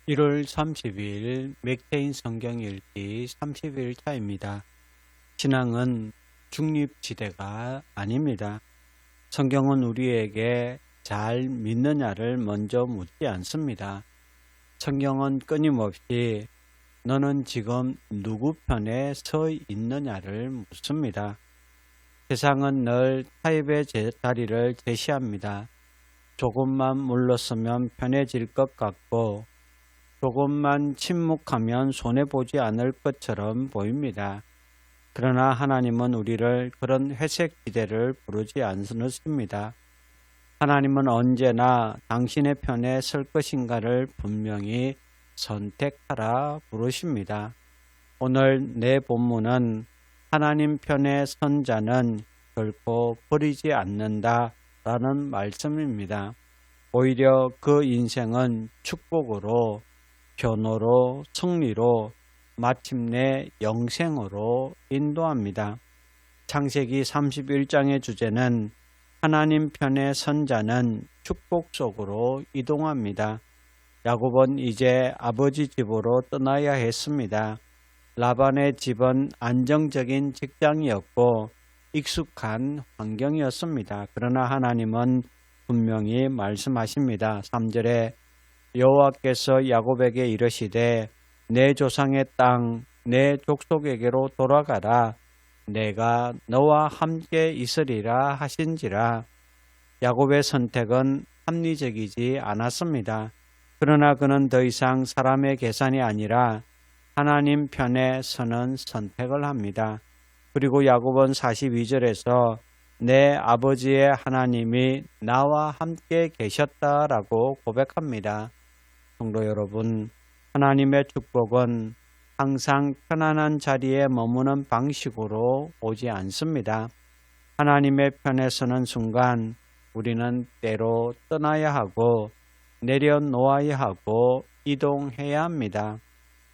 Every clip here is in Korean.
1월 30일 맥케인 성경 읽기 30일 차입니다. 신앙은 중립지대가 아닙니다. 성경은 우리에게 잘 믿느냐를 먼저 묻지 않습니다. 성경은 끊임없이 너는 지금 누구 편에 서 있느냐를 묻습니다. 세상은 늘 타협의 자리를 제시합니다. 조금만 물러서면 편해질 것 같고 조금만 침묵하면 손해보지 않을 것처럼 보입니다. 그러나 하나님은 우리를 그런 회색 지대를 부르지 않으십니다. 하나님은 언제나 당신의 편에 설 것인가를 분명히 선택하라 부르십니다. 오늘 내 본문은 하나님 편에 선 자는 결코 버리지 않는다 라는 말씀입니다. 오히려 그 인생은 축복으로 변호로 승리로 마침내 영생으로 인도합니다. 창세기 31장의 주제는 하나님 편에 선 자는 축복 속으로 이동합니다. 야곱은 이제 아버지 집으로 떠나야 했습니다. 라반의 집은 안정적인 직장이었고 익숙한 환경이었습니다. 그러나 하나님은 분명히 말씀하십니다. 3절에 여호와께서 야곱에게 이르시되 내 조상의 땅 내 족속에게로 돌아가라. 내가 너와 함께 있으리라 하신지라. 야곱의 선택은 합리적이지 않았습니다. 그러나 그는 더 이상 사람의 계산이 아니라 하나님 편에 서는 선택을 합니다. 그리고 야곱은 42절에서 내 아버지의 하나님이 나와 함께 계셨다라고 고백합니다. 성도 여러분, 하나님의 축복은 항상 편안한 자리에 머무는 방식으로 오지 않습니다. 하나님의 편에 서는 순간 우리는 때로 떠나야 하고 내려놓아야 하고 이동해야 합니다.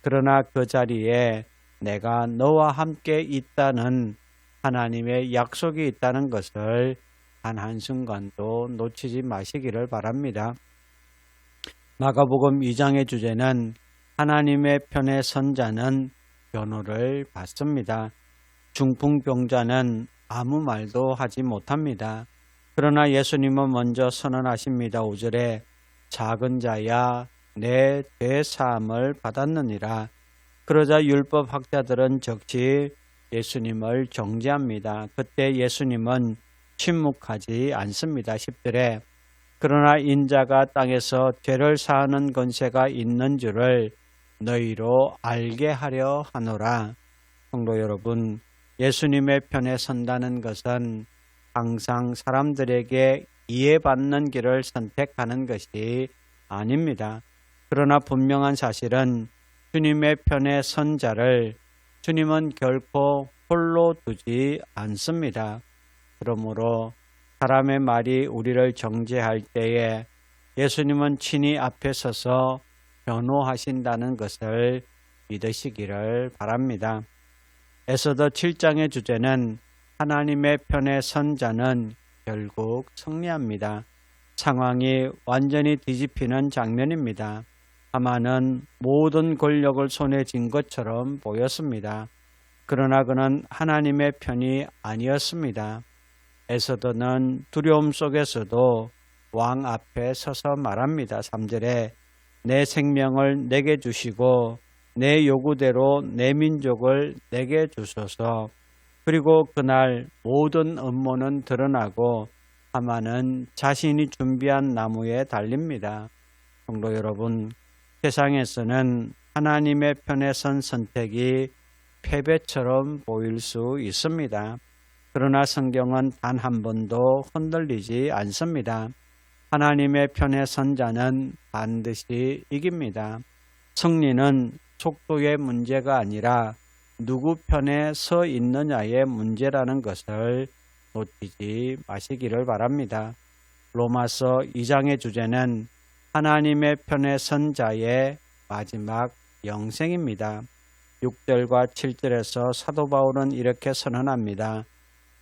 그러나 그 자리에 내가 너와 함께 있다는 하나님의 약속이 있다는 것을 단 한순간도 놓치지 마시기를 바랍니다. 마가복음 2장의 주제는 하나님의 편에 선 자는 변호를 받습니다. 중풍병자는 아무 말도 하지 못합니다. 그러나 예수님은 먼저 선언하십니다. 5절에 작은 자야 내 죄 사함을 받았느니라. 그러자 율법학자들은 즉시 예수님을 정죄합니다. 그때 예수님은 침묵하지 않습니다. 10절에 그러나 인자가 땅에서 죄를 사하는 권세가 있는 줄을 너희로 알게 하려 하노라. 성도 여러분, 예수님의 편에 선다는 것은 항상 사람들에게 이해받는 길을 선택하는 것이 아닙니다. 그러나 분명한 사실은 주님의 편에 선 자를 주님은 결코 홀로 두지 않습니다. 그러므로 사람의 말이 우리를 정죄할 때에 예수님은 친히 앞에 서서 변호하신다는 것을 믿으시기를 바랍니다. 에스더 7장의 주제는 하나님의 편에 선 자는 결국 승리합니다. 상황이 완전히 뒤집히는 장면입니다. 하만은 모든 권력을 손에 쥔 것처럼 보였습니다. 그러나 그는 하나님의 편이 아니었습니다. 에스더는 두려움 속에서도 왕 앞에 서서 말합니다. 3절에 내 생명을 내게 주시고 내 요구대로 내 민족을 내게 주소서. 그리고 그날 모든 음모는 드러나고 하만은 자신이 준비한 나무에 달립니다. 성도 여러분, 세상에서는 하나님의 편에 선 선택이 패배처럼 보일 수 있습니다. 그러나 성경은 단 한 번도 흔들리지 않습니다. 하나님의 편에 선 자는 반드시 이깁니다. 승리는 속도의 문제가 아니라 누구 편에 서 있느냐의 문제라는 것을 놓치지 마시기를 바랍니다. 로마서 2장의 주제는 하나님의 편에 선 자의 마지막 영생입니다. 6절과 7절에서 사도 바울은 이렇게 선언합니다.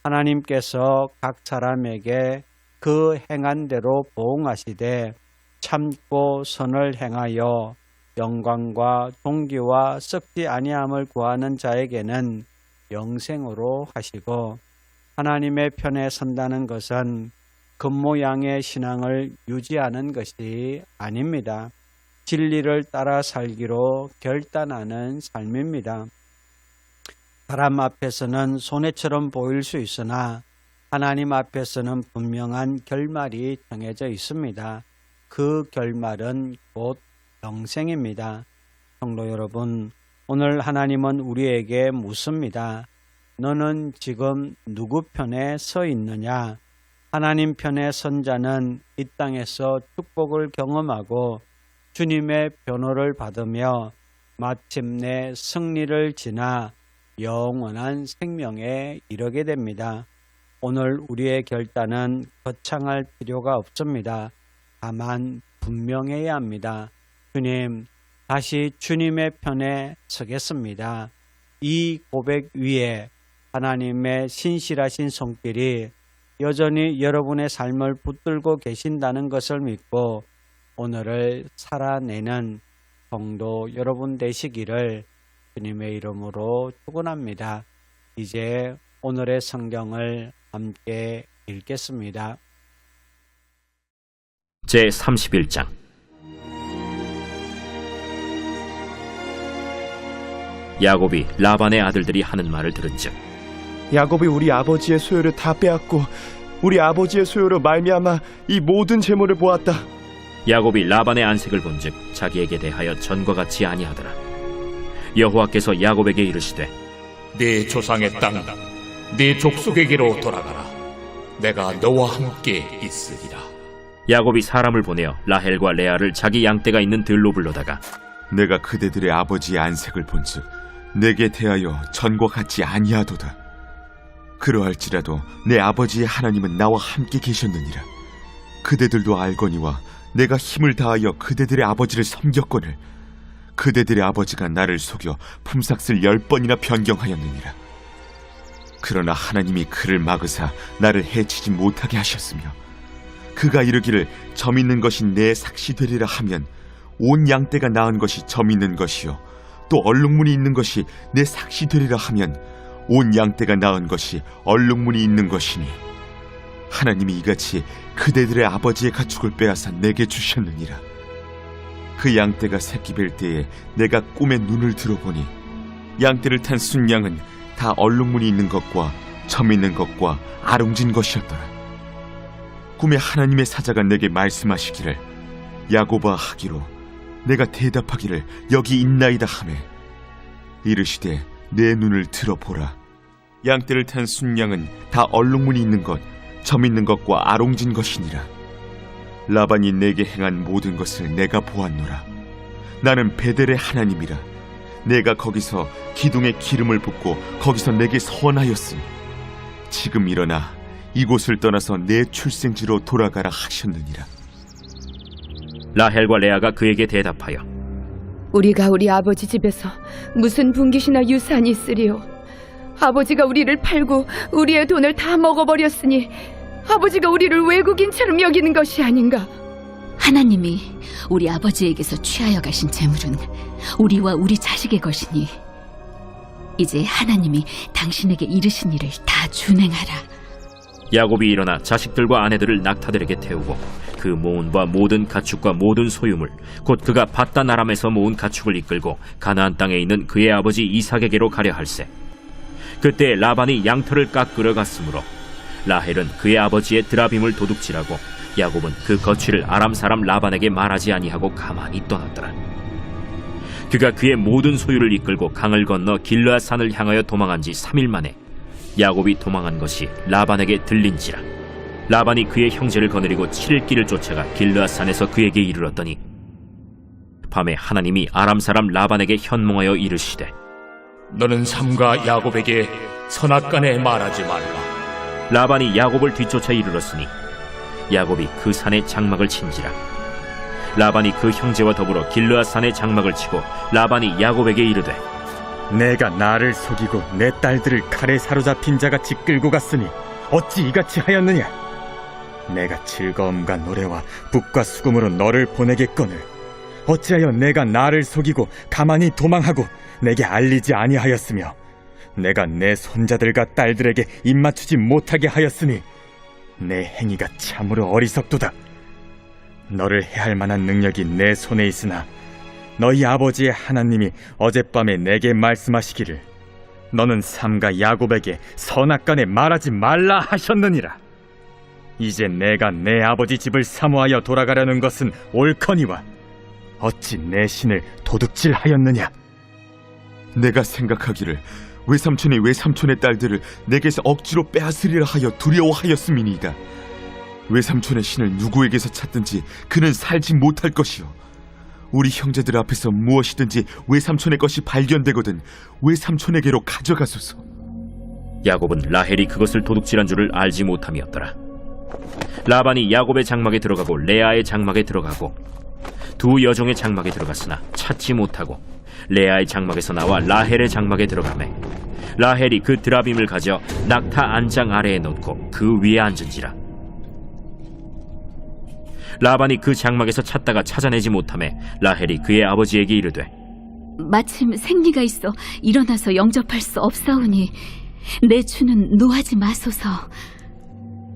하나님께서 각 사람에게 그 행한 대로 보응하시되 참고 선을 행하여 영광과 존귀와 썩지 아니함을 구하는 자에게는 영생으로 하시고, 하나님의 편에 선다는 것은 겉모양의 신앙을 유지하는 것이 아닙니다. 진리를 따라 살기로 결단하는 삶입니다. 사람 앞에서는 손해처럼 보일 수 있으나 하나님 앞에서는 분명한 결말이 정해져 있습니다. 그 결말은 곧 영생입니다. 성도 여러분, 오늘 하나님은 우리에게 묻습니다. 너는 지금 누구 편에 서 있느냐? 하나님 편에 선 자는 이 땅에서 축복을 경험하고 주님의 변호를 받으며 마침내 승리를 지나 영원한 생명에 이르게 됩니다. 오늘 우리의 결단은 거창할 필요가 없습니다. 다만 분명해야 합니다. 주님, 다시 주님의 편에 서겠습니다. 이 고백 위에 하나님의 신실하신 손길이 여전히 여러분의 삶을 붙들고 계신다는 것을 믿고 오늘을 살아내는 성도 여러분 되시기를 주님의 이름으로 축원합니다. 이제 오늘의 성경을 함께 읽겠습니다. 제31장. 야곱이 라반의 아들들이 하는 말을 들은즉, 야곱이 우리 아버지의 소유를 다 빼앗고 우리 아버지의 소유로 말미암아 이 모든 재물을 보았다. 야곱이 라반의 안색을 본즉 자기에게 대하여 전과 같이 아니하더라. 여호와께서 야곱에게 이르시되, 네 조상의 땅, 네 족속에게로 돌아가라. 내가 너와 함께 있으리라. 야곱이 사람을 보내어 라헬과 레아를 자기 양떼가 있는 들로 불러다가, 내가 그대들의 아버지의 안색을 본즉 내게 대하여 전과 같지 아니하도다. 그러할지라도 내 아버지의 하나님은 나와 함께 계셨느니라. 그대들도 알거니와 내가 힘을 다하여 그대들의 아버지를 섬겼거늘 그대들의 아버지가 나를 속여 품삯을 10번이나 변경하였느니라. 그러나 하나님이 그를 막으사 나를 해치지 못하게 하셨으며, 그가 이르기를 점 있는 것이 내 삭시 되리라 하면 온 양떼가 낳은 것이 점 있는 것이요 또 얼룩무늬 있는 것이 내 삭시 되리라 하면 온 양떼가 낳은 것이 얼룩무늬 있는 것이니, 하나님이 이같이 그대들의 아버지의 가축을 빼앗아 내게 주셨느니라. 그 양떼가 새끼 뵐 때에 내가 꿈에 눈을 들어보니 양떼를 탄 순양은 다 얼룩무늬 있는 것과 점 있는 것과 아롱진 것이었더라. 꿈에 하나님의 사자가 내게 말씀하시기를, 야곱아 하기로, 내가 대답하기를 여기 있나이다 하매, 이르시되 내 눈을 들어보라. 양떼를 탄 순양은 다 얼룩무늬 있는 것, 점 있는 것과 아롱진 것이니라. 라반이 내게 행한 모든 것을 내가 보았노라. 나는 베델의 하나님이라. 내가 거기서 기둥에 기름을 붓고 거기서 내게 선하였으니 지금 일어나 이곳을 떠나서 내 출생지로 돌아가라 하셨느니라. 라헬과 레아가 그에게 대답하여, 우리가 우리 아버지 집에서 무슨 분깃이나 유산이 있으리요? 아버지가 우리를 팔고 우리의 돈을 다 먹어버렸으니 아버지가 우리를 외국인처럼 여기는 것이 아닌가? 하나님이 우리 아버지에게서 취하여 가신 재물은 우리와 우리 자식의 것이니 이제 하나님이 당신에게 이르신 일을 다 준행하라. 야곱이 일어나 자식들과 아내들을 낙타들에게 태우고 그 모은 바 모든 가축과 모든 소유물, 곧 그가 밧단 아람에서 모은 가축을 이끌고 가나안 땅에 있는 그의 아버지 이삭에게로 가려 할세. 그때 라반이 양털을 깎으러 갔으므로 라헬은 그의 아버지의 드라빔을 도둑질하고 야곱은 그 거취를 아람 사람 라반에게 말하지 아니하고 가만히 떠났더라. 그가 그의 모든 소유를 이끌고 강을 건너 길르앗 산을 향하여 도망한 지 3일 만에 야곱이 도망한 것이 라반에게 들린지라. 라반이 그의 형제를 거느리고 7일 길을 쫓아가 길르앗 산에서 그에게 이르렀더니 밤에 하나님이 아람 사람 라반에게 현몽하여 이르시되, 너는 삼가 야곱에게 선악간에 말하지 말라. 라반이 야곱을 뒤쫓아 이르렀으니 야곱이 그 산에 장막을 친지라. 라반이 그 형제와 더불어 길르앗 산에 장막을 치고 라반이 야곱에게 이르되, 내가 나를 속이고 내 딸들을 칼에 사로잡힌 자같이 끌고 갔으니 어찌 이같이 하였느냐? 내가 즐거움과 노래와 북과 수금으로 너를 보내겠거늘 어찌하여 내가 나를 속이고 가만히 도망하고 내게 알리지 아니하였으며 내가 내 손자들과 딸들에게 입맞추지 못하게 하였으니 내 행위가 참으로 어리석도다. 너를 해할 만한 능력이 내 손에 있으나 너희 아버지의 하나님이 어젯밤에 내게 말씀하시기를 너는 삼가 야곱에게 선악간에 말하지 말라 하셨느니라. 이제 내가 내 아버지 집을 사모하여 돌아가려는 것은 옳거니와 어찌 내 신을 도둑질하였느냐. 내가 생각하기를 외삼촌이 외삼촌의 딸들을 내게서 억지로 빼앗으리라 하여 두려워하였음이니이다. 외삼촌의 신을 누구에게서 찾든지 그는 살지 못할 것이요, 우리 형제들 앞에서 무엇이든지 외삼촌의 것이 발견되거든 외삼촌에게로 가져가소서. 야곱은 라헬이 그것을 도둑질한 줄을 알지 못함이었더라. 라반이 야곱의 장막에 들어가고 레아의 장막에 들어가고 두 여종의 장막에 들어갔으나 찾지 못하고 레아의 장막에서 나와 라헬의 장막에 들어가매 라헬이 그 드라빔을 가져 낙타 안장 아래에 놓고 그 위에 앉은지라. 라반이 그 장막에서 찾다가 찾아내지 못하매 라헬이 그의 아버지에게 이르되 마침 생리가 있어 일어나서 영접할 수 없사오니 내 주는 노하지 마소서.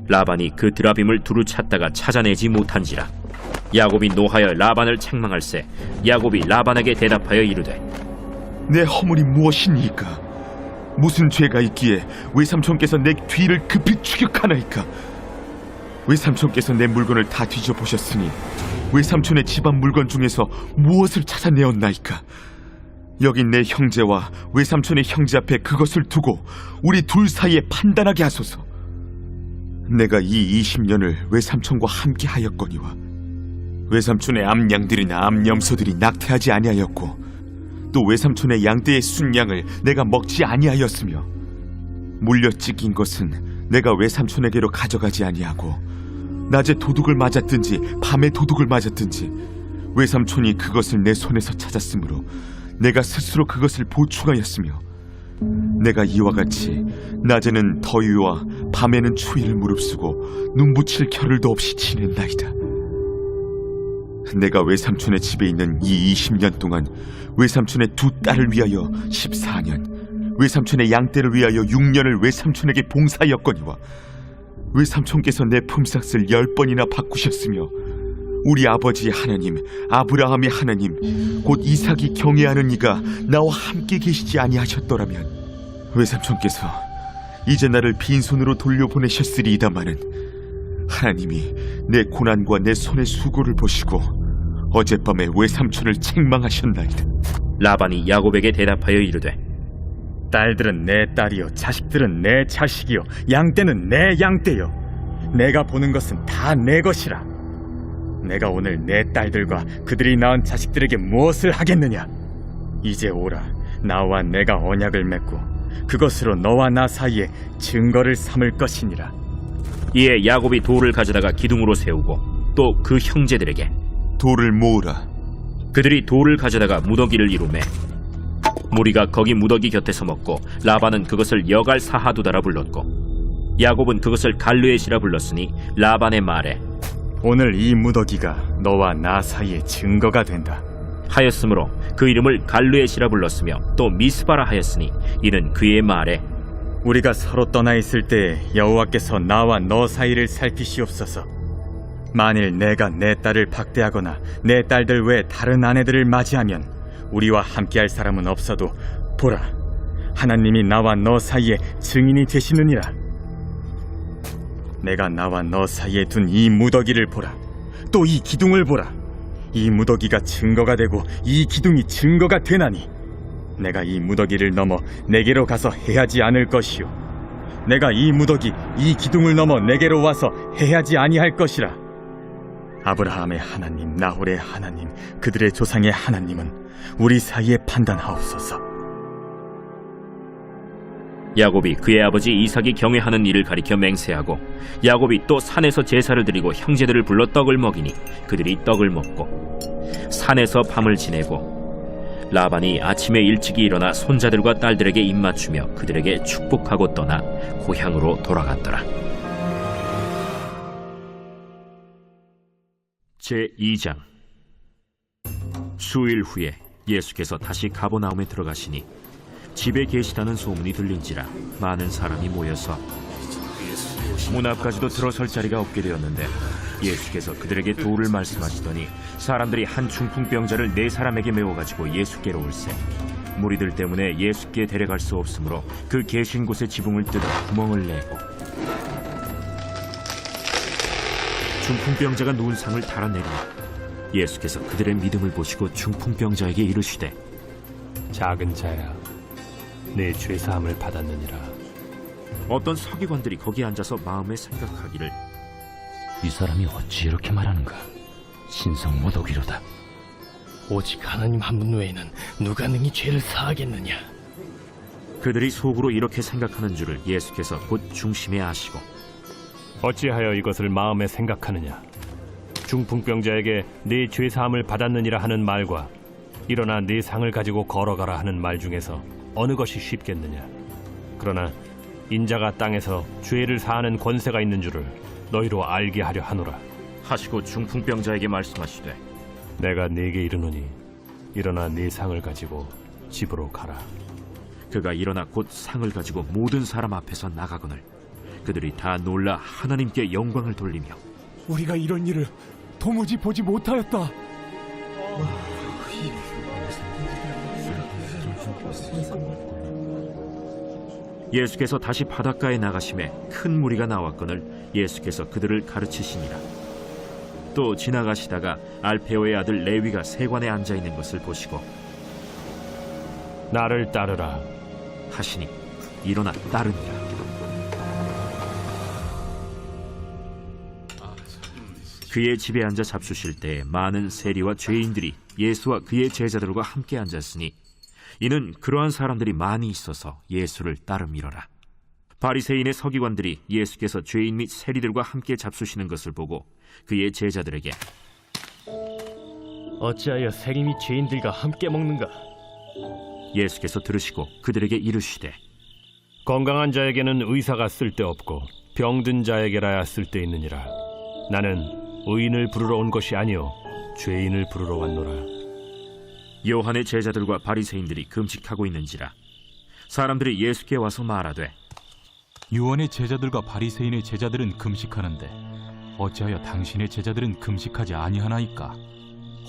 라반이 그 드라빔을 두루 찾다가 찾아내지 못한지라. 야곱이 노하여 라반을 책망할세 야곱이 라반에게 대답하여 이르되 내 허물이 무엇이니까? 무슨 죄가 있기에 외삼촌께서 내 뒤를 급히 추격하나이까? 외삼촌께서 내 물건을 다 뒤져보셨으니 외삼촌의 집안 물건 중에서 무엇을 찾아내었나이까? 여기 내 형제와 외삼촌의 형제 앞에 그것을 두고 우리 둘 사이에 판단하게 하소서. 내가 이 20년을 외삼촌과 함께 하였거니와 외삼촌의 암양들이나 암염소들이 낙태하지 아니하였고 또 외삼촌의 양떼의 순양을 내가 먹지 아니하였으며 물려 찢긴 것은 내가 외삼촌에게로 가져가지 아니하고 낮에 도둑을 맞았든지 밤에 도둑을 맞았든지 외삼촌이 그것을 내 손에서 찾았으므로 내가 스스로 그것을 보충하였으며 내가 이와 같이 낮에는 더위와 밤에는 추위를 무릅쓰고 눈붙일 겨를도 없이 지낸나이다. 내가 외삼촌의 집에 있는 이 20년 동안 외삼촌의 두 딸을 위하여 14년, 외삼촌의 양떼를 위하여 6년을 외삼촌에게 봉사하였거니와 외삼촌께서 내 품삯을 10번이나 바꾸셨으며 우리 아버지의 하나님 아브라함의 하나님 곧 이삭이 경외하는 이가 나와 함께 계시지 아니하셨더라면 외삼촌께서 이제 나를 빈손으로 돌려보내셨으리이다마는 하나님이 내 고난과 내 손의 수고를 보시고 어젯밤에 외삼촌을 책망하셨나이다. 라반이 야곱에게 대답하여 이르되 딸들은 내 딸이요 자식들은 내 자식이요 양떼는 내 양떼요 내가 보는 것은 다 내 것이라. 내가 오늘 내 딸들과 그들이 낳은 자식들에게 무엇을 하겠느냐. 이제 오라, 나와 내가 언약을 맺고 그것으로 너와 나 사이에 증거를 삼을 것이니라. 이에 야곱이 돌을 가져다가 기둥으로 세우고 또 그 형제들에게 돌을 모으라. 그들이 돌을 가져다가 무더기를 이루매 무리가 거기 무더기 곁에서 먹고 라반은 그것을 여갈 사하두다라 불렀고 야곱은 그것을 갈르엣이라 불렀으니 라반의 말에 오늘 이 무더기가 너와 나 사이에 증거가 된다 하였으므로 그 이름을 갈르엣이라 불렀으며 또 미스바라 하였으니 이는 그의 말에 우리가 서로 떠나 있을 때 여호와께서 나와 너 사이를 살피시옵소서. 만일 내가 내 딸을 박대하거나 내 딸들 외 다른 아내들을 맞이하면 우리와 함께할 사람은 없어도 보라, 하나님이 나와 너 사이에 증인이 되시느니라. 내가 나와 너 사이에 둔 이 무더기를 보라. 또 이 기둥을 보라. 이 무더기가 증거가 되고 이 기둥이 증거가 되나니 내가 이 무더기를 넘어 내게로 가서 해하지 않을 것이요 내가 이 무더기 이 기둥을 넘어 내게로 와서 해하지 아니할 것이라. 아브라함의 하나님 나홀의 하나님 그들의 조상의 하나님은 우리 사이에 판단하옵소서. 야곱이 그의 아버지 이삭이 경외하는 일을 가리켜 맹세하고 야곱이 또 산에서 제사를 드리고 형제들을 불러 떡을 먹이니 그들이 떡을 먹고 산에서 밤을 지내고 라반이 아침에 일찍이 일어나 손자들과 딸들에게 입맞추며 그들에게 축복하고 떠나 고향으로 돌아갔더라. 제2장 수일 후에 예수께서 다시 가버나움에 들어가시니 집에 계시다는 소문이 들린지라 많은 사람이 모여서 문 앞까지도 들어설 자리가 없게 되었는데 예수께서 그들에게 도를 말씀하시더니 사람들이 한 중풍병자를 4사람에게 메워가지고 예수께로 올세 무리들 때문에 예수께 데려갈 수 없으므로 그 계신 곳의 지붕을 뜯어 구멍을 내고 중풍병자가 누운 상을 달아내리니 예수께서 그들의 믿음을 보시고 중풍병자에게 이르시되 작은 자야, 내 죄사함을 받았느니라. 어떤 서기관들이 거기 앉아서 마음에 생각하기를 이 사람이 어찌 이렇게 말하는가? 신성 모독이로다. 오직 하나님 한 분 외에는 누가 능히 죄를 사하겠느냐? 그들이 속으로 이렇게 생각하는 줄을 예수께서 곧 중심에 아시고 어찌하여 이것을 마음에 생각하느냐? 중풍병자에게 네 죄사함을 받았느니라 하는 말과 일어나 네 상을 가지고 걸어가라 하는 말 중에서 어느 것이 쉽겠느냐? 그러나 인자가 땅에서 죄를 사하는 권세가 있는 줄을 너희로 알게 하려 하노라. 하시고 중풍병자에게 말씀하시되 내가 네게 이르노니 일어나 네 상을 가지고 집으로 가라. 그가 일어나 곧 상을 가지고 모든 사람 앞에서 나가거늘 그들이 다 놀라 하나님께 영광을 돌리며 우리가 이런 일을 도무지 보지 못하였다. 예수께서 다시 바닷가에 나가심에 큰 무리가 나왔거늘 예수께서 그들을 가르치시니라. 또 지나가시다가 알페오의 아들 레위가 세관에 앉아있는 것을 보시고 나를 따르라 하시니 일어나 따르니라. 그의 집에 앉아 잡수실 때에 많은 세리와 죄인들이 예수와 그의 제자들과 함께 앉았으니 이는 그러한 사람들이 많이 있어서 예수를 따름이러라. 바리새인의 서기관들이 예수께서 죄인 및 세리들과 함께 잡수시는 것을 보고 그의 제자들에게 어찌하여 세리 및 죄인들과 함께 먹는가? 예수께서 들으시고 그들에게 이르시되 건강한 자에게는 의사가 쓸데없고 병든 자에게라야 쓸데있느니라. 나는 의인을 부르러 온 것이 아니요 죄인을 부르러 왔노라. 요한의 제자들과 바리새인들이 금식하고 있는지라 사람들이 예수께 와서 말하되 요한의 제자들과 바리새인의 제자들은 금식하는데 어찌하여 당신의 제자들은 금식하지 아니하나이까?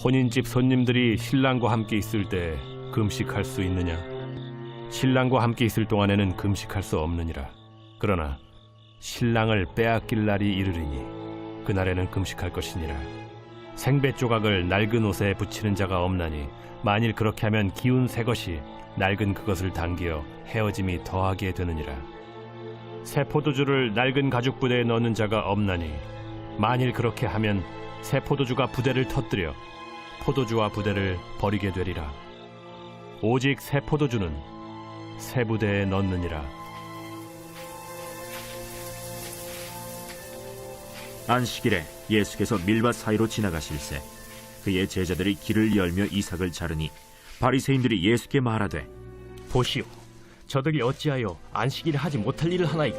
혼인집 손님들이 신랑과 함께 있을 때 금식할 수 있느냐? 신랑과 함께 있을 동안에는 금식할 수 없느니라. 그러나 신랑을 빼앗길 날이 이르리니 그날에는 금식할 것이니라. 생배 조각을 낡은 옷에 붙이는 자가 없나니 만일 그렇게 하면 기운 새 것이 낡은 그것을 당겨 헤어짐이 더하게 되느니라. 새 포도주를 낡은 가죽 부대에 넣는 자가 없나니 만일 그렇게 하면 새 포도주가 부대를 터뜨려 포도주와 부대를 버리게 되리라. 오직 새 포도주는 새 부대에 넣느니라. 안식일에 예수께서 밀밭 사이로 지나가실새 그의 제자들이 길을 열며 이삭을 자르니 바리새인들이 예수께 말하되 보시오, 저들이 어찌하여 안식일에 하지 못할 일을 하나이까?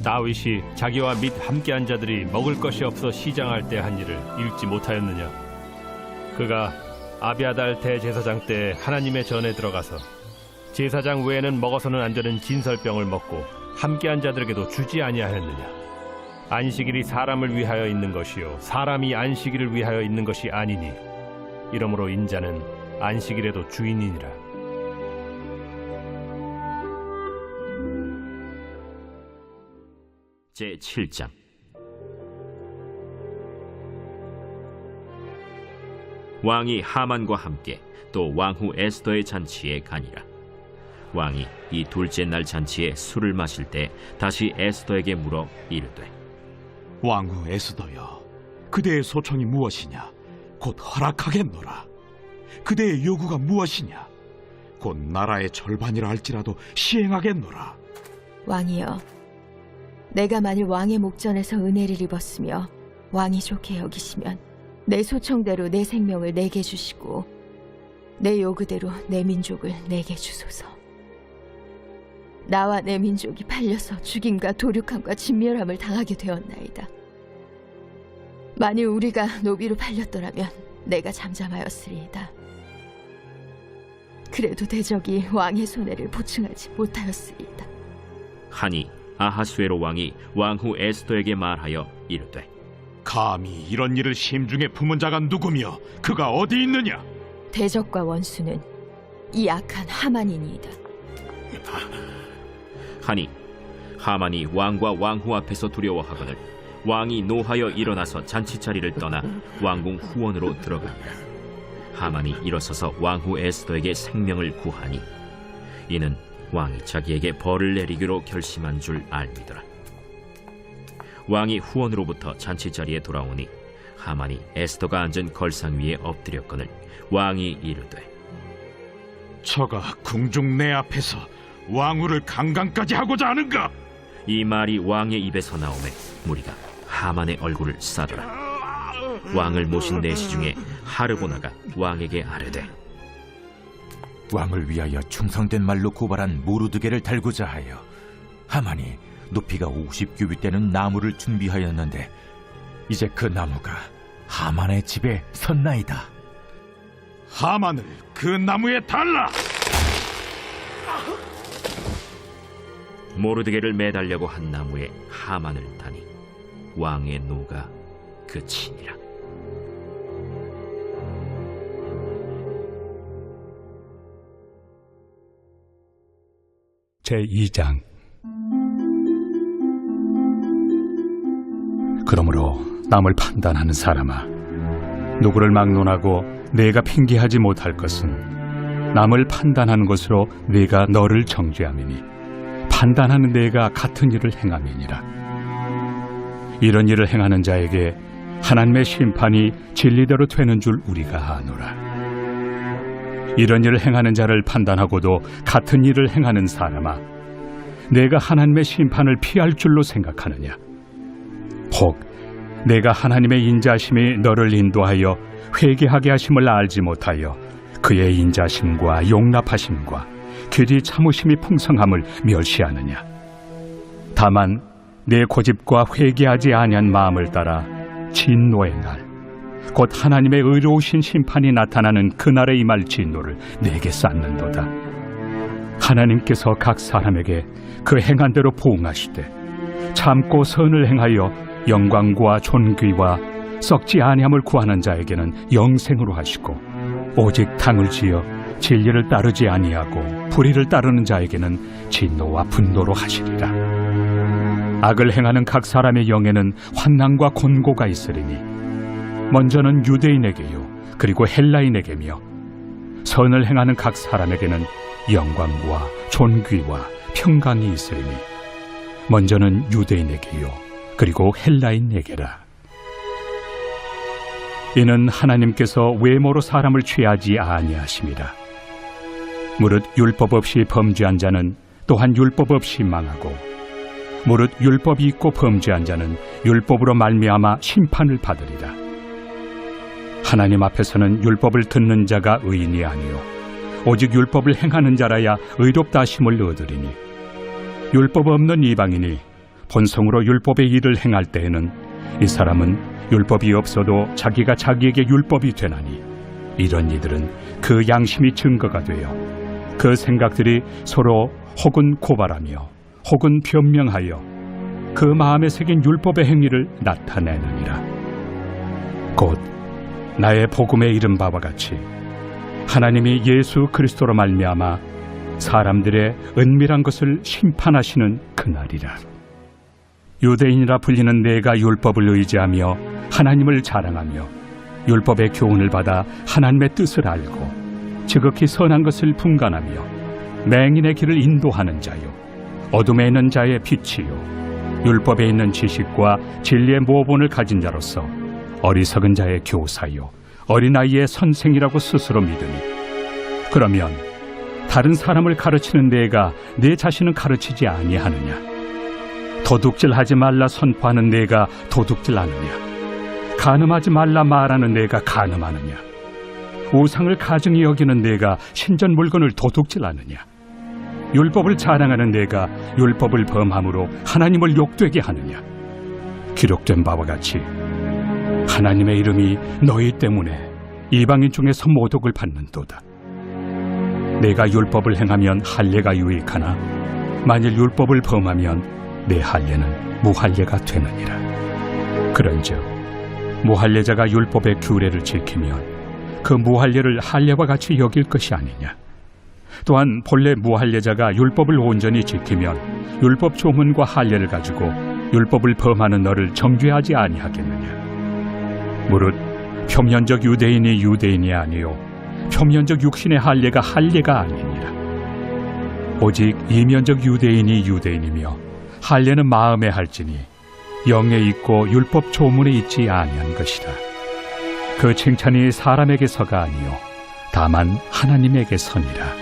다윗이 자기와 및 함께한 자들이 먹을 것이 없어 시장할 때 한 일을 읽지 못하였느냐? 그가 아비아달 대제사장 때 하나님의 전에 들어가서 제사장 외에는 먹어서는 안 되는 진설병을 먹고 함께한 자들에게도 주지 아니하였느냐? 안식일이 사람을 위하여 있는 것이요 사람이 안식일을 위하여 있는 것이 아니니 이러므로 인자는 안식일에도 주인이니라. 제7장 왕이 하만과 함께 또 왕후 에스더의 잔치에 가니라. 왕이 이 둘째 날 잔치에 술을 마실 때 다시 에스더에게 물어 이르되 왕후 에스더여, 그대의 소청이 무엇이냐? 곧 허락하겠노라. 그대의 요구가 무엇이냐? 곧 나라의 절반이라 할지라도 시행하겠노라. 왕이여, 내가 만일 왕의 목전에서 은혜를 입었으며 왕이 좋게 여기시면 내 소청대로 내 생명을 내게 주시고 내 요구대로 내 민족을 내게 주소서. 나와 내 민족이 팔려서 죽임과 도륙함과 진멸함을 당하게 되었나이다. 만일 우리가 노비로 팔렸더라면 내가 잠잠하였으리이다. 그래도 대적이 왕의 손해를 보충하지 못하였으리이다. 하니 아하수에로 왕이 왕후 에스더에게 말하여 이르되 감히 이런 일을 심중에 품은 자가 누구며 그가 어디 있느냐? 대적과 원수는 이 악한 하만이니이다. 하니 하만이 왕과 왕후 앞에서 두려워하거늘 왕이 노하여 일어나서 잔치자리를 떠나 왕궁 후원으로 들어가니라. 하만이 일어서서 왕후 에스더에게 생명을 구하니 이는 왕이 자기에게 벌을 내리기로 결심한 줄 알미더라. 왕이 후원으로부터 잔치자리에 돌아오니 하만이 에스더가 앉은 걸상 위에 엎드렸거늘 왕이 이르되 저가 궁중 내 앞에서 왕후를 강간까지 하고자 하는가? 이 말이 왕의 입에서 나오매 무리가 하만의 얼굴을 싸더라. 왕을 모신 내시 중에 하르보나가 왕에게 아뢰되 왕을 위하여 충성된 말로 고발한 모르드게를 달고자 하여 하만이 높이가 50규빗 되는 나무를 준비하였는데 이제 그 나무가 하만의 집에 섰나이다. 하만을 그 나무에 달라! 모르드게를 매달려고 한 나무에 하만을 다니 왕의 노가 그치니라. 제2장. 그러므로 남을 판단하는 사람아, 누구를 막론하고 내가 핑계하지 못할 것은 남을 판단하는 것으로 네가 너를 정죄함이니 판단하는 내가 같은 일을 행함이니라. 이런 일을 행하는 자에게 하나님의 심판이 진리대로 되는 줄 우리가 아노라. 이런 일을 행하는 자를 판단하고도 같은 일을 행하는 사람아, 내가 하나님의 심판을 피할 줄로 생각하느냐? 혹 내가 하나님의 인자심이 너를 인도하여 회개하게 하심을 알지 못하여 그의 인자심과 용납하심과 길이 참으심이 풍성함을 멸시하느냐? 다만 내 고집과 회개하지 아니한 마음을 따라 진노의 날, 곧 하나님의 의로우신 심판이 나타나는 그날에 임할 진노를 내게 쌓는도다. 하나님께서 각 사람에게 그 행한 대로 보응하시되 참고 선을 행하여 영광과 존귀와 썩지 아니함을 구하는 자에게는 영생으로 하시고, 오직 당을 지어 진리를 따르지 아니하고 불의를 따르는 자에게는 진노와 분노로 하시리라. 악을 행하는 각 사람의 영에는 환난과 곤고가 있으리니 먼저는 유대인에게요 그리고 헬라인에게며, 선을 행하는 각 사람에게는 영광과 존귀와 평강이 있으리니 먼저는 유대인에게요 그리고 헬라인에게라. 이는 하나님께서 외모로 사람을 취하지 아니하심이라. 무릇 율법 없이 범죄한 자는 또한 율법 없이 망하고, 무릇 율법이 있고 범죄한 자는 율법으로 말미암아 심판을 받으리라. 하나님 앞에서는 율법을 듣는 자가 의인이 아니요 오직 율법을 행하는 자라야 의롭다 하심을 얻으리니, 율법 없는 이방인이 본성으로 율법의 일을 행할 때에는 이 사람은 율법이 없어도 자기가 자기에게 율법이 되나니, 이런 이들은 그 양심이 증거가 되어 그 생각들이 서로 혹은 고발하며 혹은 변명하여 그 마음에 새긴 율법의 행위를 나타내느니라. 곧 나의 복음에 이른 바와 같이 하나님이 예수 그리스도로 말미암아 사람들의 은밀한 것을 심판하시는 그날이라. 유대인이라 불리는 내가 율법을 의지하며 하나님을 자랑하며 율법의 교훈을 받아 하나님의 뜻을 알고 지극히 선한 것을 분간하며 맹인의 길을 인도하는 자요 어둠에 있는 자의 빛이요 율법에 있는 지식과 진리의 모본을 가진 자로서 어리석은 자의 교사요 어린아이의 선생이라고 스스로 믿으니, 그러면 다른 사람을 가르치는 내가 내 자신은 가르치지 아니하느냐? 도둑질하지 말라 선포하는 내가 도둑질하느냐? 간음하지 말라 말하는 내가 간음하느냐? 우상을 가증히 여기는 내가 신전 물건을 도둑질하느냐? 율법을 자랑하는 내가 율법을 범함으로 하나님을 욕되게 하느냐? 기록된 바와 같이 하나님의 이름이 너희 때문에 이방인 중에서 모독을 받는도다. 내가 율법을 행하면 할례가 유익하나 만일 율법을 범하면 내 할례는 무할례가 되느니라. 그런즉 무할례자가 율법의 규례를 지키면 그 무할례를 할례와 같이 여길 것이 아니냐. 또한 본래 무할례자가 율법을 온전히 지키면 율법 조문과 할례를 가지고 율법을 범하는 너를 정죄하지 아니하겠느냐. 무릇 표면적 유대인이 유대인이 아니요 표면적 육신의 할례가 할례가 아니니라. 오직 이면적 유대인이 유대인이며 할례는 마음에 할지니 영에 있고 율법 조문에 있지 아니한 것이라. 그 칭찬이 사람에게서가 아니요 다만 하나님에게서니라.